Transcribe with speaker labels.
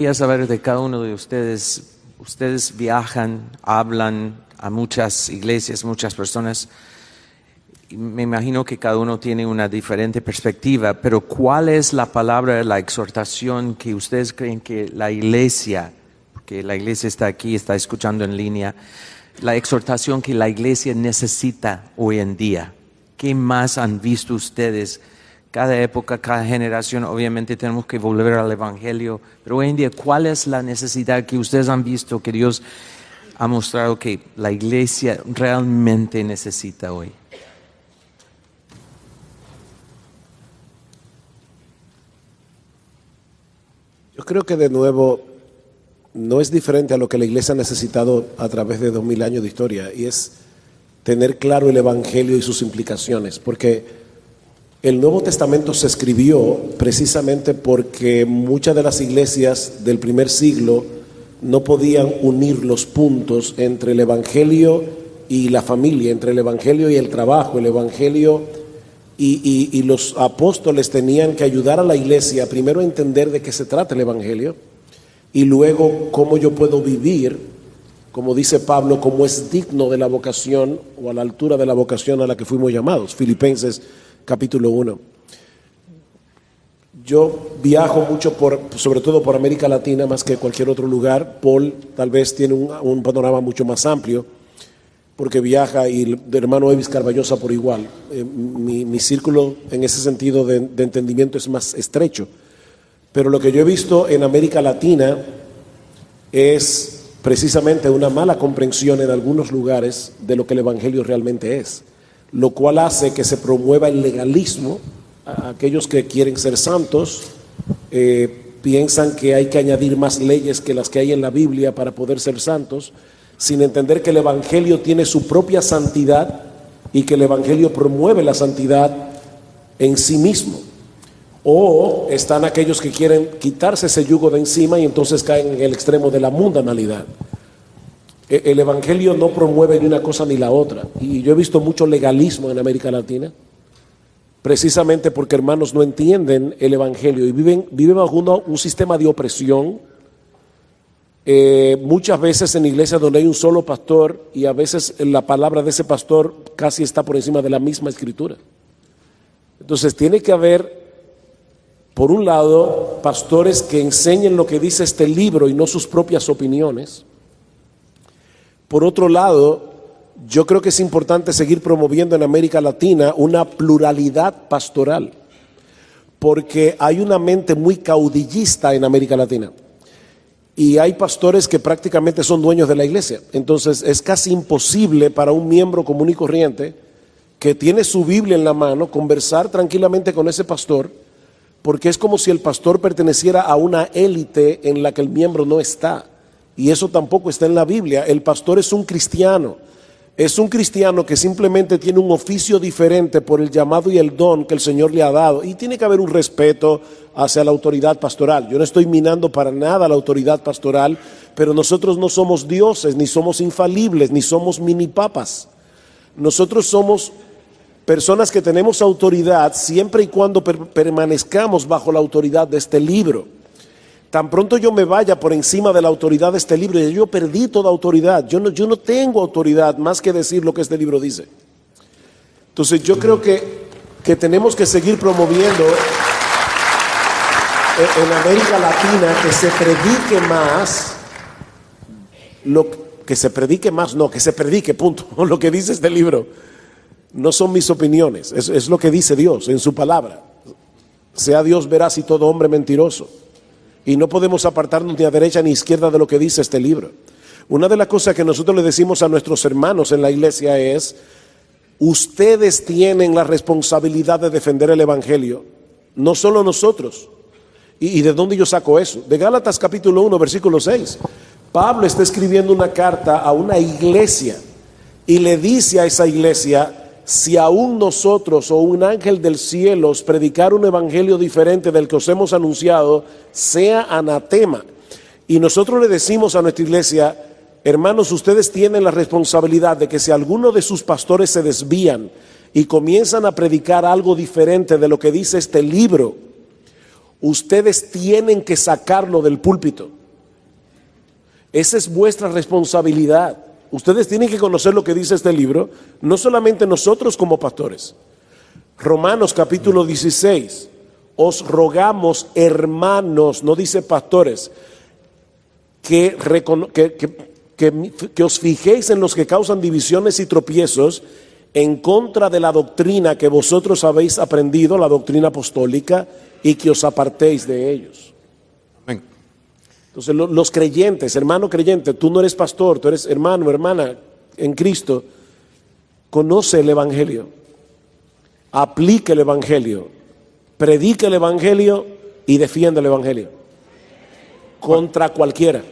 Speaker 1: Quería saber de cada uno de ustedes. Ustedes viajan, hablan a muchas iglesias, muchas personas. Y me imagino que cada uno tiene una diferente perspectiva, pero ¿cuál es la palabra, la exhortación que ustedes creen que la iglesia, porque la iglesia está aquí, está escuchando en línea, la exhortación que la iglesia necesita hoy en día? ¿Qué más han visto ustedes? Cada época, cada generación, obviamente tenemos que volver al Evangelio, pero hoy en día, ¿cuál es la necesidad que ustedes han visto que Dios ha mostrado que la iglesia realmente necesita hoy?
Speaker 2: Yo creo que de nuevo no es diferente a lo que la iglesia ha necesitado a través de 2000 años de historia, y es tener claro el Evangelio y sus implicaciones, porque el Nuevo Testamento se escribió precisamente porque muchas de las iglesias del primer siglo no podían unir los puntos entre el Evangelio y la familia, entre el Evangelio y el trabajo, el Evangelio y los apóstoles tenían que ayudar a la iglesia primero a entender de qué se trata el Evangelio y luego cómo yo puedo vivir, como dice Pablo, como es digno de la vocación o a la altura de la vocación a la que fuimos llamados. Filipenses capítulo 1. Yo viajo mucho sobre todo por América Latina más que cualquier otro lugar. Paul tal vez tiene un panorama mucho más amplio porque viaja, y el hermano Evis Carballosa por igual. Mi círculo en ese sentido de entendimiento es más estrecho. Pero lo que yo he visto en América Latina es precisamente una mala comprensión en algunos lugares de lo que el Evangelio realmente es, lo cual hace que se promueva el legalismo. Aquellos que quieren ser santos piensan que hay que añadir más leyes que las que hay en la Biblia para poder ser santos, sin entender que el Evangelio tiene su propia santidad y que el Evangelio promueve la santidad en sí mismo. O están aquellos que quieren quitarse ese yugo de encima y entonces caen en el extremo de la mundanalidad. El Evangelio no promueve ni una cosa ni la otra. Y yo he visto mucho legalismo en América Latina, precisamente porque hermanos no entienden el Evangelio y viven bajo un sistema de opresión. Muchas veces en iglesias donde hay un solo pastor y a veces la palabra de ese pastor casi está por encima de la misma escritura. Entonces tiene que haber, por un lado, pastores que enseñen lo que dice este libro y no sus propias opiniones. Por otro lado, yo creo que es importante seguir promoviendo en América Latina una pluralidad pastoral, porque hay una mente muy caudillista en América Latina y hay pastores que prácticamente son dueños de la iglesia. Entonces es casi imposible para un miembro común y corriente que tiene su Biblia en la mano conversar tranquilamente con ese pastor, porque es como si el pastor perteneciera a una élite en la que el miembro no está. Y eso tampoco está en la Biblia. El pastor es un cristiano que simplemente tiene un oficio diferente por el llamado y el don que el Señor le ha dado, y tiene que haber un respeto hacia la autoridad pastoral. Yo no estoy minando para nada la autoridad pastoral, pero nosotros no somos dioses, ni somos infalibles, ni somos mini papas. Nosotros somos personas que tenemos autoridad siempre y cuando permanezcamos bajo la autoridad de este libro. Tan pronto yo me vaya por encima de la autoridad de este libro, yo perdí toda autoridad. Yo no tengo autoridad más que decir lo que este libro dice. Entonces yo creo que tenemos que seguir promoviendo en América Latina que se predique, punto. Lo que dice este libro no son mis opiniones, es lo que dice Dios en su palabra. Sea Dios veraz y todo hombre mentiroso. Y no podemos apartarnos ni a derecha ni a izquierda de lo que dice este libro. Una de las cosas que nosotros le decimos a nuestros hermanos en la iglesia es: ustedes tienen la responsabilidad de defender el Evangelio, no solo nosotros. ¿Y de dónde yo saco eso? De Gálatas capítulo 1, versículo 6. Pablo está escribiendo una carta a una iglesia y le dice a esa iglesia: si aún nosotros o un ángel del cielo os predicar un evangelio diferente del que os hemos anunciado, sea anatema. Y nosotros le decimos a nuestra iglesia: hermanos, ustedes tienen la responsabilidad de que si alguno de sus pastores se desvían y comienzan a predicar algo diferente de lo que dice este libro, Ustedes tienen que sacarlo del púlpito. Esa es vuestra responsabilidad. Ustedes tienen que conocer lo que dice este libro, no solamente nosotros como pastores. Romanos capítulo 16, os rogamos, hermanos, no dice pastores, que os fijéis en los que causan divisiones y tropiezos en contra de la doctrina que vosotros habéis aprendido, la doctrina apostólica, y que os apartéis de ellos.
Speaker 1: Amén.
Speaker 2: Entonces los creyentes, hermano creyente, tú no eres pastor, tú eres hermano, hermana en Cristo, conoce el Evangelio, aplique el Evangelio, predique el Evangelio y defiende el Evangelio contra cualquiera.